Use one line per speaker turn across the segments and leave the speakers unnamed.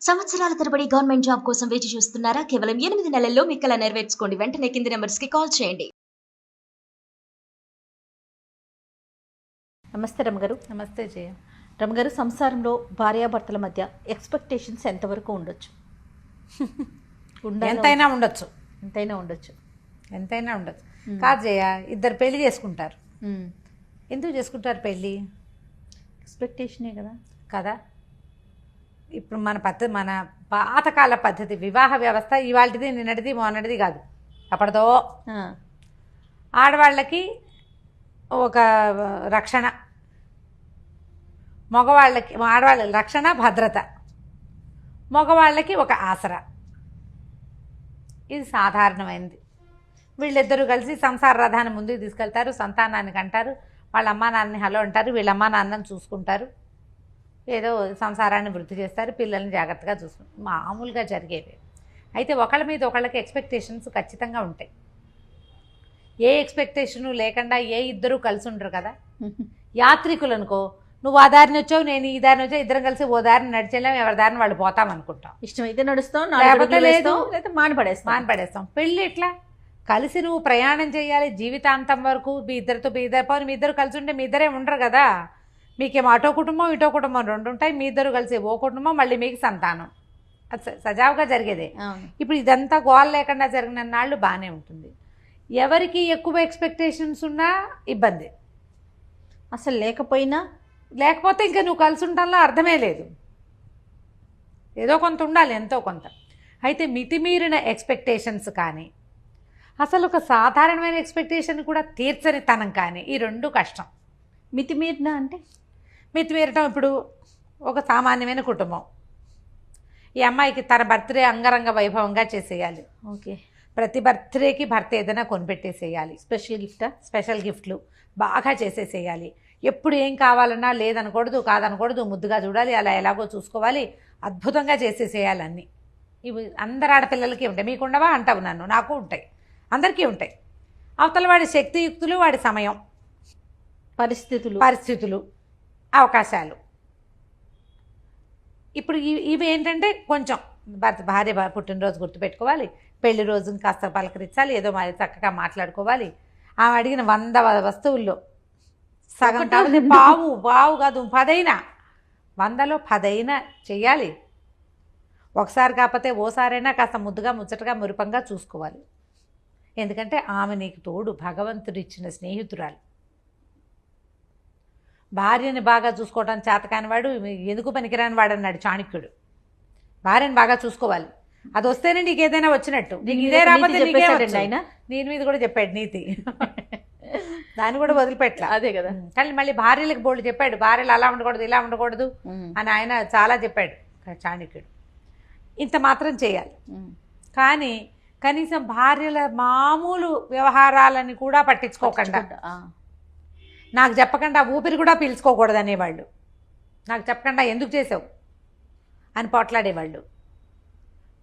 సంవత్సరాల తరబడి government job కోసం వేచి చూస్తున్నారా? కేవలం 8 నెలల్లో మీ కల నెరవేర్చుకోండి. వెంటనే కింది నంబర్స్‌కి కాల్ చేయండి.
నమస్తే రమగారు.
నమస్తే జయ.
రమగారు, సంసారంలో భార్యాభర్తల మధ్య ఎక్స్పెక్టేషన్స్ ఎంతవరకు ఉండొచ్చు?
ఎంతైనా ఉండొచ్చు.
ఎంతైనా ఉండొచ్చు.
కాదు జయ, ఇద్దరు పెళ్లి చేసుకుంటారు. ఎందుకు చేసుకుంటారు పెళ్ళి?
ఎక్స్పెక్టేషనే కదా.
కదా, ఇప్పుడు మన పాతకాల పద్ధతి వివాహ వ్యవస్థ ఇవాళది నిన్నటిది మొన్నటిది కాదు, అప్పటిదో. ఆడవాళ్ళకి ఒక రక్షణ, మగవాళ్ళకి ఆడవాళ్ళ రక్షణ భద్రత, మగవాళ్ళకి ఒక ఆసరా. ఇది సాధారణమైనది. వీళ్ళిద్దరూ కలిసి సంసార రథాన్ని ముందుకు తీసుకెళ్తారు, సంతానానికి అంటారు, వాళ్ళ అమ్మా నాన్నని హలో అంటారు, వీళ్ళ అమ్మా నాన్నని చూసుకుంటారు, ఏదో సంసారాన్ని వృద్ధి చేస్తారు, పిల్లల్ని జాగ్రత్తగా చూసుకుంటారు. మామూలుగా జరిగేవి. అయితే ఒకళ్ళ మీద ఒకళ్ళకి ఎక్స్పెక్టేషన్స్ ఖచ్చితంగా ఉంటాయి. ఏ ఎక్స్పెక్టేషను లేకుండా ఏ ఇద్దరూ కలిసి ఉండరు కదా. యాత్రికులు అనుకో, నువ్వు ఆ దారిని వచ్చావు, నేను ఈ దారిని వచ్చావు, ఇద్దరం కలిసి ఓ దారిని నడిచేళ్ళాం, ఎవరి దారిని వాళ్ళు పోతాం అనుకుంటాం.
ఇష్టమైతే నడుస్తాం,
లేకపోతే లేదు,
మానపడేస్తాం.
పెళ్ళి ఎట్లా? కలిసి నువ్వు ప్రయాణం చేయాలి జీవితాంతం వరకు. మీ ఇద్దరు కలిసి ఉంటే మీ ఇద్దరే ఉండరు కదా. మీకేమో అటో కుటుంబం ఇటో కుటుంబం రెండు ఉంటాయి, మీ ఇద్దరు కలిసి ఓ కుటుంబం, మళ్ళీ మీకు సంతానం. అది సజావుగా జరిగేదే. ఇప్పుడు ఇదంతా గోల్ లేకుండా జరిగిన నాళ్ళు బాగానే ఉంటుంది. ఎవరికి ఎక్కువ ఎక్స్పెక్టేషన్స్ ఉన్నా ఇబ్బంది.
అసలు
లేకపోతే ఇంకా నువ్వు కలిసి ఉండటంలో అర్థమే లేదు. ఏదో కొంత ఉండాలి, ఎంతో కొంత. అయితే మితిమీరిన ఎక్స్పెక్టేషన్స్ కానీ, అసలు ఒక సాధారణమైన ఎక్స్పెక్టేషన్ కూడా తీర్చని తనం కానీ, ఈ రెండు కష్టం. మితిమీరటం ఇప్పుడు ఒక సామాన్యమైన కుటుంబం, ఈ అమ్మాయికి తన బర్త్డే అంగరంగ వైభవంగా చేసేయాలి.
ఓకే,
ప్రతి బర్త్డేకి భర్త ఏదైనా కొనిపెట్టేసేయాలి, స్పెషల్ గిఫ్ట్లు బాగా చేసేసేయాలి. ఎప్పుడు ఏం కావాలన్నా లేదనకూడదు, కాదనకూడదు, ముద్దుగా చూడాలి, అలా ఎలాగో చూసుకోవాలి, అద్భుతంగా చేసేసేయాలి అన్నీ. ఇవి అందరు ఆడపిల్లలకి ఉంటాయి. మీకు ఉండవా అంటావు నన్ను, నాకు ఉంటాయి, అందరికీ ఉంటాయి. అవతల వాడి శక్తియుక్తులు, వాడి సమయం, పరిస్థితులు, అవకాశాలు. ఇప్పుడు ఇవి ఏంటంటే కొంచెం భార్య పుట్టినరోజు గుర్తుపెట్టుకోవాలి, పెళ్లి రోజుని కాస్త పలకరించాలి, ఏదో మరి చక్కగా మాట్లాడుకోవాలి. ఆమె అడిగిన 100 వస్తువుల్లో సగం కాదు, పావు కాదు 10 100లో 10 చెయ్యాలి. ఒకసారి కాకపోతే ఓసారైనా కాస్త ముద్దుగా ముచ్చటగా మురిపంగా చూసుకోవాలి. ఎందుకంటే ఆమె నీకు తోడు, భగవంతుడు ఇచ్చిన స్నేహితురాలు. భార్యని బాగా చూసుకోవడం చేతకాని వాడు ఎందుకు పనికిరాని వాడు అన్నాడు చాణక్యుడు. భార్యని బాగా చూసుకోవాలి, అది వస్తేనే నీకు ఏదైనా వచ్చినట్టు. నీకు ఇదే రాకపోతే ఆయన దీని మీద కూడా చెప్పాడు నీతి. దాన్ని కూడా వదిలిపెట్టా.
అదే కదా.
కానీ మళ్ళీ భార్యలకు బోల్డ్ చెప్పాడు, భార్యలు అలా ఉండకూడదు ఇలా ఉండకూడదు అని ఆయన చాలా చెప్పాడు చాణక్యుడు. ఇంత మాత్రం చేయాలి. కానీ కనీసం భార్యల మామూలు వ్యవహారాలని కూడా పట్టించుకోకుండా, నాకు చెప్పకుండా ఊపిరి కూడా పీల్చుకోకూడదు అనేవాళ్ళు. నాకు చెప్పకుండా ఎందుకు చేసావు అని పోట్లాడేవాళ్ళు.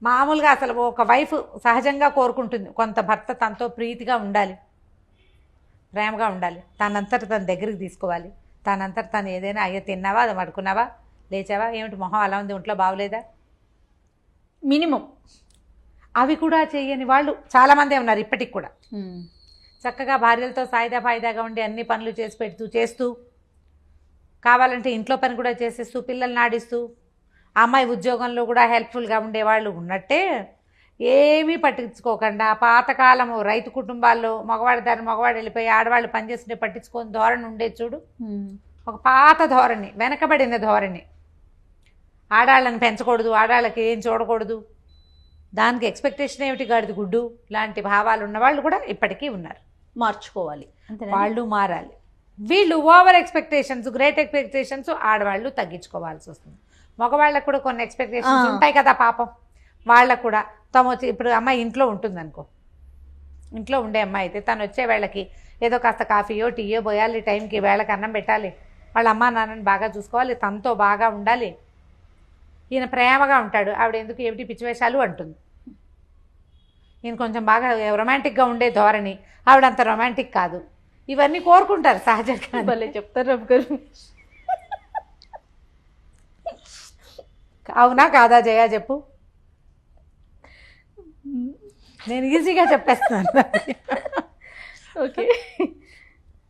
మామూలుగా అసలు ఒక వైఫ్ సహజంగా కోరుకుంటుంది కొంత భర్త తనతో ప్రీతిగా ఉండాలి, ప్రేమగా ఉండాలి, తనంతట తన దగ్గరికి తీసుకోవాలి, తనంతట తను ఏదైనా అయ్యో తిన్నావా, అది పడుకున్నావా, లేచావా, ఏమిటి మొహం అలా ఉంది, ఒంట్లో బాగోలేదా,
మినిమం
అవి కూడా చేయని వాళ్ళు చాలామందే ఉన్నారు ఇప్పటికి కూడా. చక్కగా భార్యలతో ఫాయిదాగా ఉండి అన్ని పనులు చేస్తూ కావాలంటే ఇంట్లో పని కూడా చేసేస్తూ పిల్లల్ని ఆడిస్తూ అమ్మాయి ఉద్యోగంలో కూడా హెల్ప్ఫుల్గా ఉండేవాళ్ళు ఉన్నట్టే, ఏమీ పట్టించుకోకుండా పాతకాలము రైతు కుటుంబాల్లో మగవాడు వెళ్ళిపోయి ఆడవాళ్ళు పనిచేస్తుంటే పట్టించుకొని ధోరణి ఉండేది చూడు. ఒక పాత ధోరణి, వెనకబడిన ధోరణి. ఆడాళ్ళని పెంచకూడదు, ఆడాళ్ళకి ఏం చూడకూడదు, దానికి ఎక్స్పెక్టేషన్ ఏమిటి, గాడిది గుడ్డు లాంటి భావాలు ఉన్నవాళ్ళు కూడా ఇప్పటికీ ఉన్నారు.
మార్చుకోవాలి,
వాళ్ళు మారాలి. వీళ్ళు ఓవర్ ఎక్స్పెక్టేషన్స్, గ్రేట్ ఎక్స్పెక్టేషన్స్ ఆడవాళ్ళు తగ్గించుకోవాల్సి వస్తుంది. మగవాళ్ళకు కూడా కొన్ని ఎక్స్పెక్టేషన్స్ ఉంటాయి కదా పాపం. వాళ్ళకు కూడా ఇప్పుడు అమ్మాయి ఇంట్లో ఉంటుందనుకో, ఇంట్లో ఉండే అమ్మాయి అయితే తను వచ్చే వేళకి ఏదో కాస్త కాఫీయో టీయో పోయాలి, టైంకి వేళకి అన్నం పెట్టాలి, వాళ్ళ అమ్మా నాన్నని బాగా చూసుకోవాలి, తనతో బాగా ఉండాలి. ఈయన ప్రేమగా ఉంటాడు, ఆవిడ ఎందుకు ఏమిటి పిచ్చివేషాలు అంటుంది. ఈయన కొంచెం బాగా రొమాంటిక్గా ఉండే ధోరణి, ఆవిడ అంత రొమాంటిక్ కాదు. ఇవన్నీ కోరుకుంటారు సహజంగా.
భలే చెప్తారు రమ్మ గారు.
అవునా కాదా జయ చెప్పు. నేను ఈజీగా చెప్పేస్తున్నాను.
ఓకే,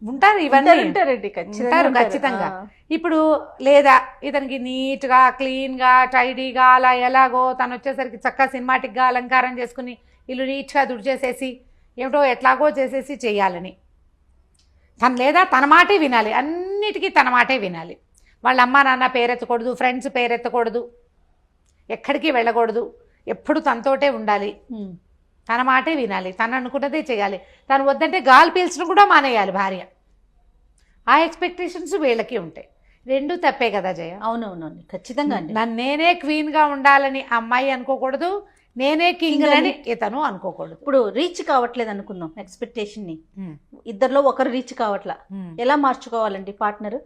ఉంటారు ఇవన్నీ
ఉంటారండి,
ఉంటారు ఖచ్చితంగా. ఇప్పుడు లేదా ఇతనికి నీట్గా క్లీన్గా టైడీగా అలా ఎలాగో తను వచ్చేసరికి చక్కగా సినిమాటిక్గా అలంకారం చేసుకుని ఇల్లు నీట్గా దుడిచేసేసి ఏమిటో ఎట్లాగో చేసేసి చేయాలని తను, లేదా తన మాటే వినాలి, అన్నిటికీ తన మాటే వినాలి. వాళ్ళ అమ్మ నాన్న పేరెత్తకూడదు, ఫ్రెండ్స్ పేరెత్తకూడదు, ఎక్కడికి వెళ్ళకూడదు, ఎప్పుడు తనతోటే ఉండాలి, తన మాటే వినాలి, తను అనుకున్నదే చేయాలి. తను వద్దంటే గాలి పీల్చడం కూడా మానేయాలి భార్య. ఆ ఎక్స్పెక్టేషన్స్ వీళ్ళకి ఉంటాయి. రెండు తప్పే కదా జయ.
అవునవునండి, ఖచ్చితంగా అండి.
నన్ను నేనే క్వీన్గా ఉండాలని అమ్మాయి అనుకోకూడదు, నేనే కింగ్ అని ఇతను అనుకోకూడదు.
ఇప్పుడు రీచ్ కావట్లేదు అనుకుందాం ఎక్స్పెక్టేషన్ ని, ఇద్దరిలో ఒకరు రీచ్ కావట్లా, ఎలా మార్చుకోవాలండి పార్ట్నర్?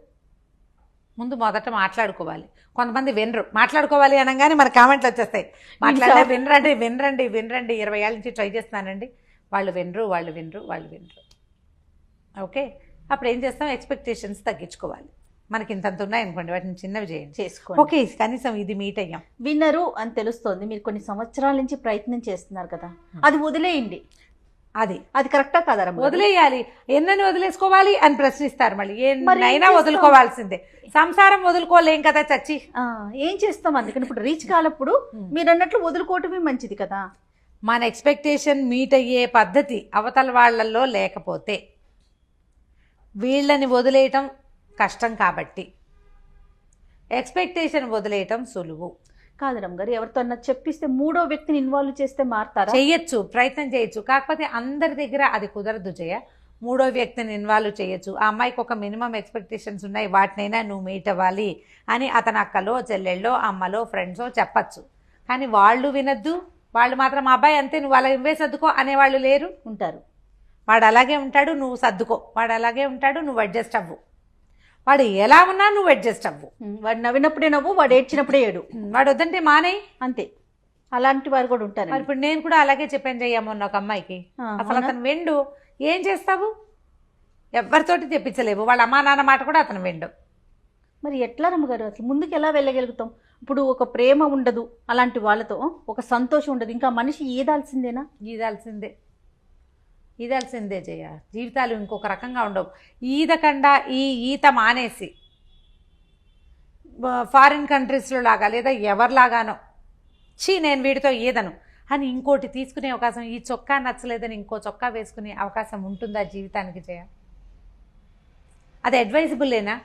ముందు మొదట మాట్లాడుకోవాలి. కొంతమంది వినరు, మాట్లాడుకోవాలి అనగానే మన కామెంట్లు వచ్చేస్తాయి, వినరండి వినరండి వినరండి, 20 ఏళ్ళ నుంచి ట్రై చేస్తున్నానండి, వాళ్ళు వినరు. ఓకే, అప్పుడు ఏం చేస్తాం, ఎక్స్పెక్టేషన్స్ తగ్గించుకోవాలి. మనకి ఇంతంత ఉన్నాయనుకోండి, వాటిని చిన్నవి చేసుకోండి. ఓకే, కనీసం ఇది మీట్ అయ్యాం,
విన్నరు అని తెలుస్తోంది. మీరు కొన్ని సంవత్సరాల నుంచి ప్రయత్నం చేస్తున్నారు కదా, అది వదిలేయండి. అది కరెక్టా కదా?
వదిలేయాలి. ఎన్నని వదిలేసుకోవాలి అని ప్రశ్నిస్తారు మళ్ళీ. ఏమైనా వదులుకోవాల్సిందే. సంసారం వదులుకోలేం కదా చచ్చి.
ఏం చేస్తాం? అందుకని ఇప్పుడు రీచ్ కాలప్పుడు మీరు అన్నట్లు వదులుకోవటమే మంచిది కదా.
మన ఎక్స్పెక్టేషన్ మీట్ అయ్యే పద్ధతి అవతల వాళ్ళల్లో లేకపోతే వీళ్ళని వదిలేయటం కష్టం, కాబట్టి ఎక్స్పెక్టేషన్ వదిలేయటం సులువు
కాదు రమ్మగారు. ఎవరితో చెప్పిస్తే మూడో వ్యక్తిని ఇన్వాల్వ్ చేస్తే మారుతారా?
చేయొచ్చు, ప్రయత్నం చేయొచ్చు. కాకపోతే అందరి దగ్గర అది కుదరదు జయ. మూడో వ్యక్తిని ఇన్వాల్వ్ చేయొచ్చు. ఆ అమ్మాయికి ఒక మినిమం ఎక్స్పెక్టేషన్స్ ఉన్నాయి, వాటినైనా నువ్వు మీట్ అవ్వాలి అని అతని అక్కలో చెల్లెళ్ళో అమ్మలో ఫ్రెండ్సో చెప్పచ్చు. కానీ వాళ్ళు వినద్దు. వాళ్ళు మాత్రం అబ్బాయి అంతే, నువ్వు అలా ఇవ్వే సర్దుకో అనేవాళ్ళు లేరు.
ఉంటారు.
వాడు అలాగే ఉంటాడు, నువ్వు సర్దుకో. వాడు అలాగే ఉంటాడు, నువ్వు అడ్జస్ట్ అవ్వు. వాడు ఎలా ఉన్నా నువ్వు అడ్జస్ట్ అవ్వు.
వాడు నవ్వినప్పుడే నవ్వు, వాడు ఏడ్చినప్పుడే ఏడు.
వాడు వద్దంటే మానేయి,
అంతే. అలాంటి వారు కూడా ఉంటారు.
మరి ఇప్పుడు నేను కూడా అలాగే చెప్పాను చెయ్యమన్న ఒక అమ్మాయికి. అసలు అతను వెండు, ఏం చేస్తావు? ఎవరితోటి తెప్పించలేవు. వాళ్ళ అమ్మా నాన్న మాట కూడా అతను వెండు.
మరి ఎట్లా రమ్మగారు అసలు ముందుకు ఎలా వెళ్ళగలుగుతాం? ఇప్పుడు ఒక ప్రేమ ఉండదు అలాంటి వాళ్ళతో, ఒక సంతోషం ఉండదు, ఇంకా మనిషి ఈదాల్సిందేనా?
ఈదాల్సిందే జయ. జీవితాలు ఇంకొక రకంగా ఉండవు. ఈదకుండా ఈత మానేసి ఫారిన్ కంట్రీస్లో లాగా లేదా ఎవరిలాగానో నేను వీడితో ఈదను అని ఇంకోటి తీసుకునే అవకాశం, ఈ చొక్కా నచ్చలేదని ఇంకో చొక్కా వేసుకునే అవకాశం ఉంటుందా జీవితానికి జయ? అది అడ్వైజబుల్లేనా?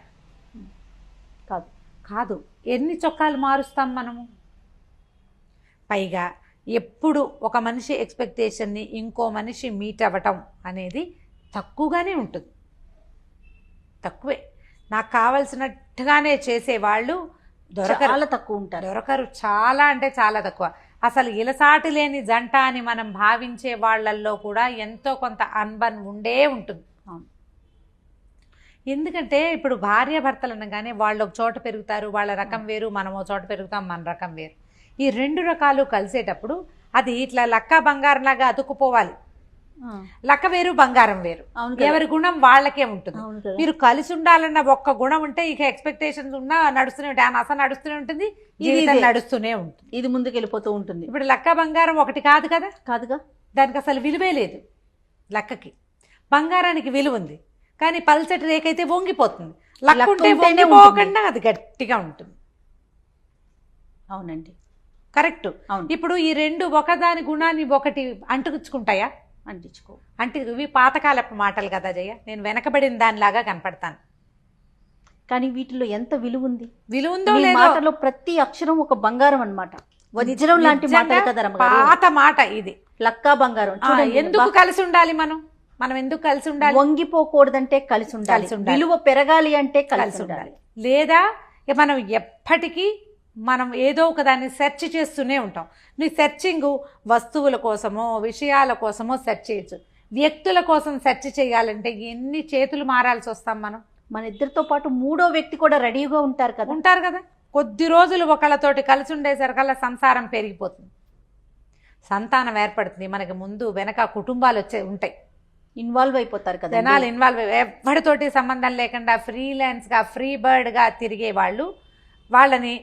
కాదు. ఎన్ని చొక్కాలు మారుస్తాం మనము? పైగా ఎప్పుడు ఒక మనిషి ఎక్స్పెక్టేషన్ని ఇంకో మనిషి మీట్ అవ్వటం అనేది తక్కువగానే ఉంటుంది. తక్కువే. నాకు కావలసినట్టుగానే చేసేవాళ్ళు
చాలా తక్కువ ఉంటారు.
దొరకరు. చాలా అంటే చాలా తక్కువ. అసలు ఇలసాటి లేని జంట అని మనం భావించే వాళ్ళల్లో కూడా ఎంతో కొంత అన్బన్ ఉండే ఉంటుంది. ఎందుకంటే ఇప్పుడు భార్యాభర్తలు అనగానే వాళ్ళు ఒక చోట పెరుగుతారు, వాళ్ళ రకం వేరు, మనం ఒక చోట పెరుగుతాం, మన రకం వేరు. ఈ రెండు రకాలు కలిసేటప్పుడు అది ఇట్లా లక్క బంగారం లాగా అతుక్కుపోవాలి. లక్క వేరు, బంగారం వేరు. ఎవరి గుణం వాళ్ళకే ఉంటుంది. మీరు కలిసి ఉండాలన్న ఒక్క గుణం ఉంటే ఇక ఎక్స్పెక్టేషన్స్ ఉన్నా నడుస్తూనే ఉంటాయి. ఆ నస నడుస్తూనే ఉంటుంది, జీవితం నడుస్తూనే ఉంటుంది,
ఇది ముందుకు వెళ్ళిపోతూ ఉంటుంది.
ఇప్పుడు లక్క బంగారం ఒకటి కాదు కదా.
కాదుగా.
దానికి అసలు విలువే లేదు. లక్కకి బంగారానికి విలువ ఉంది, కానీ పల్చటి రేకైతే వంగిపోతుంది. లక్క ఉంటే వంగిపోకుండా అది గట్టిగా ఉంటుంది.
అవునండి,
కరెక్ట్. ఇప్పుడు ఈ రెండు ఒకదాని గుణాన్ని ఒకటి అంటుకుంటాయా? ఇవి పాతకాలపు మాటలు కదా జయ. నేను వెనకబడిన దానిలాగా కనపడతాను,
కానీ వీటిలో ఎంత విలువ ఉంది?
విలువ ఉందో లేదో.
మాటలో ప్రతి అక్షరం ఒక బంగారం అన్నమాట, వజ్రం లాంటి మాట కదా.
పాత మాట ఇది,
లక్కా బంగారం.
ఎందుకు కలిసి ఉండాలి? మనం ఎందుకు కలిసి ఉండాలి?
వంగిపోకూడదంటే కలిసి ఉండాలి, విలువ పెరగాలి అంటే కలిసి ఉండాలి.
లేదా మనం ఎప్పటికీ మనం ఏదో ఒక దాన్ని సెర్చ్ చేస్తూనే ఉంటాం. నీ సెర్చింగ్ వస్తువుల కోసమో విషయాల కోసమో సెర్చ్ చేయొచ్చు. వ్యక్తుల కోసం సెర్చ్ చేయాలంటే ఎన్ని చేతులు మారాల్సి వస్తాం మనం.
మన ఇద్దరితో పాటు మూడో వ్యక్తి కూడా రెడీగా ఉంటారు
కదా. కొద్ది రోజులు ఒకళ్ళతోటి కలిసి ఉండేసరికల్లా సంసారం పెరిగిపోతుంది, సంతానం ఏర్పడుతుంది. మనకి ముందు వెనక కుటుంబాలు ఉంటాయి,
ఇన్వాల్వ్ అయిపోతారు కదా.
జనాలు ఇన్వాల్వ్ ఎవరితోటి సంబంధం లేకుండా ఫ్రీలాన్స్గా ఫ్రీ బర్డ్గా తిరిగే వాళ్ళని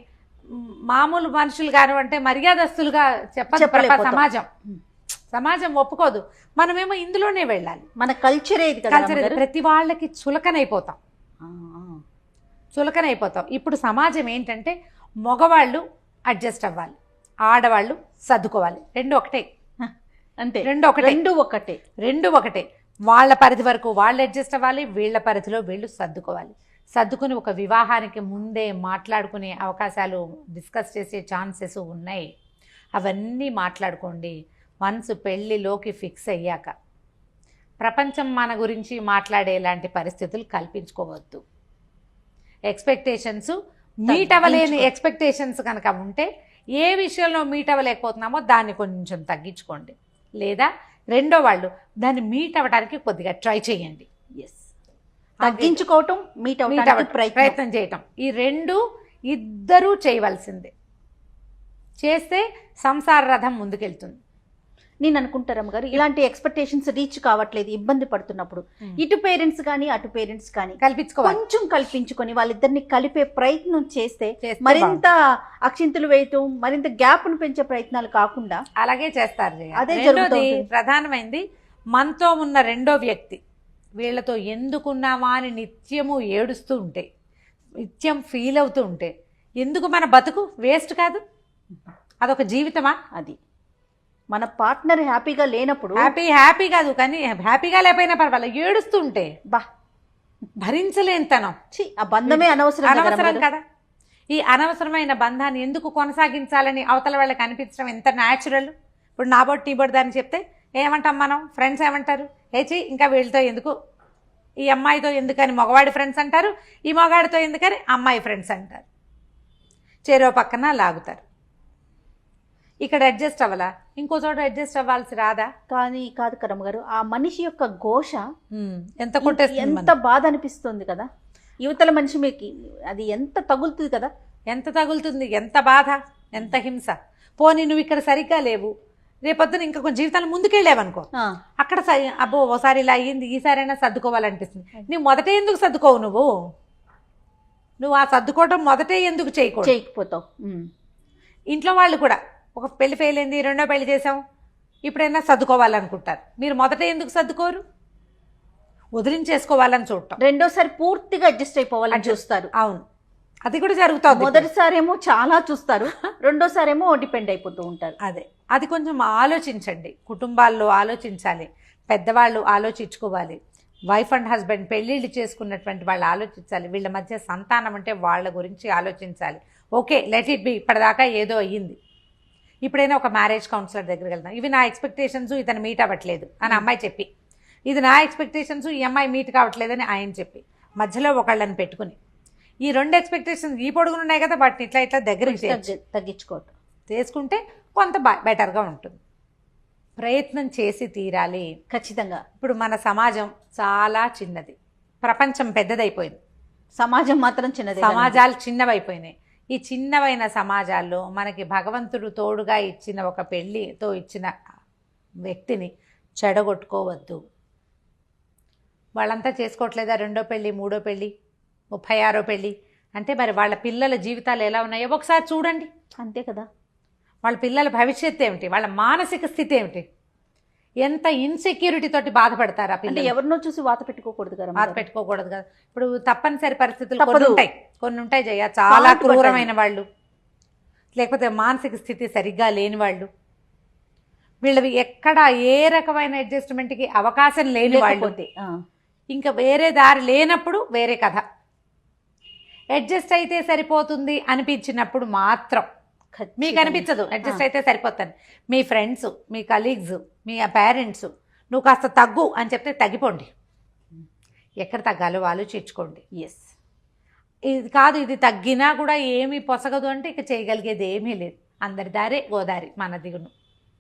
మామూలు మనుషులు కానివంటే మర్యాదస్తులుగా
చెప్పలేకపోతాం.
సమాజం ఒప్పుకోదు. మనమేమో ఇందులోనే వెళ్ళాలి.
మన కల్చరే ఇది కదా
కల్చర్
అమ్మగారు.
ప్రతి వాళ్ళకి చులకనైపోతాం. ఇప్పుడు సమాజం ఏంటంటే మగవాళ్ళు అడ్జస్ట్ అవ్వాలి, ఆడవాళ్ళు సర్దుకోవాలి. రెండు ఒకటే. రెండు ఒకటే. వాళ్ళ పరిధి వరకు వాళ్ళు అడ్జస్ట్ అవ్వాలి, వీళ్ళ పరిధిలో వీళ్ళు సర్దుకోవాలి. సర్దుకుని ఒక వివాహానికి ముందే మాట్లాడుకునే అవకాశాలు, డిస్కస్ చేసే ఛాన్సెస్ ఉన్నాయి. అవన్నీ మాట్లాడుకోండి. వన్స్ పెళ్ళిలోకి ఫిక్స్ అయ్యాక ప్రపంచం మన గురించి మాట్లాడేలాంటి పరిస్థితులు కల్పించుకోవద్దు. ఎక్స్పెక్టేషన్స్ మీట్ అవ్వలేని ఎక్స్పెక్టేషన్స్ కనుక ఉంటే ఏ విషయంలో మీట్ అవ్వలేకపోతున్నామో దాన్ని కొంచెం తగ్గించుకోండి. లేదా రెండో వాళ్ళు దాన్ని మీట్ అవ్వడానికి కొద్దిగా ట్రై చేయండి.
తగ్గించుకోవటం, మీట్ అవ్వడానికి
ప్రయత్నం చేయటం, ఈ రెండు ఇద్దరూ చేయవలసిందే. చేస్తే సంసార రథం ముందుకెళ్తుంది.
నేను అనుకుంటారమ్మ గారు, ఇలాంటి ఎక్స్పెక్టేషన్స్ రీచ్ కావట్లేదు, ఇబ్బంది పడుతున్నప్పుడు ఇటు పేరెంట్స్ కానీ అటు పేరెంట్స్ కానీ కొంచెం కల్పించుకొని వాళ్ళిద్దరిని కలిపే ప్రయత్నం చేస్తే మరింత అక్షింతలు వేయటం, మరింత గ్యాప్ ను పెంచే ప్రయత్నాలు కాకుండా
అలాగే చేస్తారు.
అదే జరుగుతుంది.
ప్రధానమైంది మనతో ఉన్న రెండో వ్యక్తి వీళ్ళతో ఎందుకున్నామా అని నిత్యము ఏడుస్తూ ఉంటే, నిత్యం ఫీల్ అవుతూ ఉంటే ఎందుకు మన బతుకు వేస్ట్ కాదు? అదొక జీవితమా? అది
మన పార్ట్నర్ హ్యాపీగా లేనప్పుడు
హ్యాపీ కాదు, కానీ హ్యాపీగా లేకపోయినా పర్వాలేదు, ఏడుస్తూ ఉంటే భరించలేనితనం.
ఆ బంధమే అనవసరం
కదా. ఈ అనవసరమైన బంధాన్ని ఎందుకు కొనసాగించాలని అవతల వాళ్ళకి అనిపించడం ఎంత న్యాచురల్. ఇప్పుడు నా బొట్టు నీ బొట్టు దాన్ని చెప్తే ఏమంటాం మనం? ఫ్రెండ్స్ ఏమంటారు? ఏచి ఇంకా వీళ్ళతో ఎందుకు, ఈ అమ్మాయితో ఎందుకని మగవాడి ఫ్రెండ్స్ అంటారు, ఈ మగవాడితో ఎందుకని అమ్మాయి ఫ్రెండ్స్ అంటారు. చెరో పక్కన లాగుతారు. ఇక్కడ అడ్జస్ట్ అవ్వాలా, ఇంకో చోట అడ్జస్ట్ అవ్వాల్సి రాదా?
కానీ కాదు కరమ్మ గారు, ఆ మనిషి యొక్క ఘోష
ఎంత కొట్టేస్తుంది,
ఎంత బాధ అనిపిస్తుంది కదా. యువతల మనిషి మీకు అది ఎంత తగులుతుంది కదా.
ఎంత తగులుతుంది, ఎంత బాధ, ఎంత హింస. పోనీ నువ్వు ఇక్కడ సరిగ్గా లేవు, రేపొద్దున ఇంకా కొంచెం జీవితాలు ముందుకెళ్ళావనుకో, అక్కడ అబ్బో ఓసారి ఇలా అయ్యింది, ఈసారైనా సర్దుకోవాలనిపిస్తుంది. నువ్వు మొదటే ఎందుకు సర్దుకోవు? నువ్వు ఆ సర్దుకోవటం మొదటే ఎందుకు చేయకపోతావు? ఇంట్లో వాళ్ళు కూడా ఒక పెళ్లి ఫెయిల్ అయింది, రెండో పెళ్లి చేసాం, ఇప్పుడైనా సర్దుకోవాలనుకుంటారు. మీరు మొదట ఎందుకు సర్దుకోరు? వదిలించేసుకోవాలని చూడటం.
రెండోసారి పూర్తిగా అడ్జస్ట్ అయిపోవాలని చూస్తారు.
అవును, అది కూడా జరుగుతుంది.
మొదటిసారేమో చాలా చూస్తారు, రెండోసారేమో డిపెండ్ అయిపోతూ ఉంటారు.
అది కొంచెం ఆలోచించండి. కుటుంబాల్లో ఆలోచించాలి, పెద్దవాళ్ళు ఆలోచించుకోవాలి. వైఫ్ అండ్ హస్బెండ్ పెళ్ళిళ్ళు చేసుకున్నటువంటి వాళ్ళు ఆలోచించాలి. వీళ్ళ మధ్య సంతానం అంటే వాళ్ళ గురించి ఆలోచించాలి. ఓకే, లెట్ ఇట్ బి, ఇప్పటిదాకా ఏదో అయ్యింది, ఇప్పుడైనా ఒక మ్యారేజ్ కౌన్సిలర్ దగ్గరికి వెళ్తాం. ఇవి నా ఎక్స్పెక్టేషన్స్, ఇతను మీట్ అవ్వట్లేదు అని అమ్మాయి చెప్పి, ఇది నా ఎక్స్పెక్టేషన్స్, ఈ అమ్మాయి మీట్ కావట్లేదని ఆయన చెప్పి, మధ్యలో ఒకళ్ళని పెట్టుకుని ఈ రెండు ఎక్స్పెక్టేషన్స్ ఈ పొడుగులు ఉన్నాయి కదా, వాటిని ఇట్లా ఇట్లా దగ్గరికి
తగ్గించుకోవటం
చేసుకుంటే కొంత బెటర్గా ఉంటుంది. ప్రయత్నం చేసి తీరాలి
ఖచ్చితంగా.
ఇప్పుడు మన సమాజం చాలా చిన్నది, ప్రపంచం పెద్దదైపోయింది,
సమాజం మాత్రం చిన్నది.
సమాజాలు చిన్నవైపోయినాయి. ఈ చిన్నవైన సమాజాల్లో మనకి భగవంతుడు తోడుగా ఇచ్చిన ఒక పెళ్ళితో ఇచ్చిన వ్యక్తిని చెడగొట్టుకోవద్దు. వాళ్ళంతా చేసుకోవట్లేదా రెండో పెళ్ళి, మూడో పెళ్ళి, 36వ పెళ్ళి అంటే మరి వాళ్ళ పిల్లల జీవితాలు ఎలా ఉన్నాయో ఒకసారి చూడండి.
అంతే కదా.
వాళ్ళ పిల్లల భవిష్యత్తు ఏమిటి, వాళ్ళ మానసిక స్థితి ఏమిటి, ఎంత ఇన్సెక్యూరిటీ తోటి బాధపడతారు ఆ పిల్లలు.
ఎవరినో చూసి వాత పెట్టుకోకూడదు
కదా. ఇప్పుడు తప్పనిసరి పరిస్థితులు కొన్ని ఉంటాయి జయ, చాలా క్రూరమైన వాళ్ళు, లేకపోతే మానసిక స్థితి సరిగ్గా లేని వాళ్ళు, వీళ్ళవి ఎక్కడ ఏ రకమైన అడ్జస్ట్మెంట్కి అవకాశం లేని వాళ్ళు, ఇంకా వేరే దారి లేనప్పుడు వేరే కథ. అడ్జస్ట్ అయితే సరిపోతుంది అనిపించినప్పుడు మాత్రం మీకు అనిపించదు అడ్జస్ట్ అయితే సరిపోతాను, మీ ఫ్రెండ్స్, మీ కలీగ్స్, మీ పేరెంట్స్ నువ్వు కాస్త తగ్గు అని చెప్తే తగ్గిపోండి. ఎక్కడ తగ్గాలో ఆలోచించుకోండి. ఇది కాదు, ఇది తగ్గినా కూడా ఏమీ పొసగదు అంటే ఇక చేయగలిగేది ఏమీ లేదు. అందరి దారే గోదారి, మన దిగును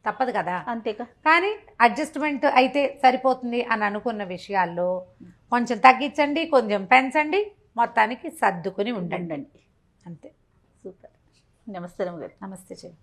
తప్పదు కదా.
అంతేగా.
కానీ అడ్జస్ట్మెంట్ అయితే సరిపోతుంది అని అనుకున్న విషయాల్లో కొంచెం తగ్గించండి, కొంచెం పెంచండి, మొత్తానికి సర్దుకుని ఉండండి. అంతే.
సూపర్. నమస్తే.
నమస్తే చెయ్యి.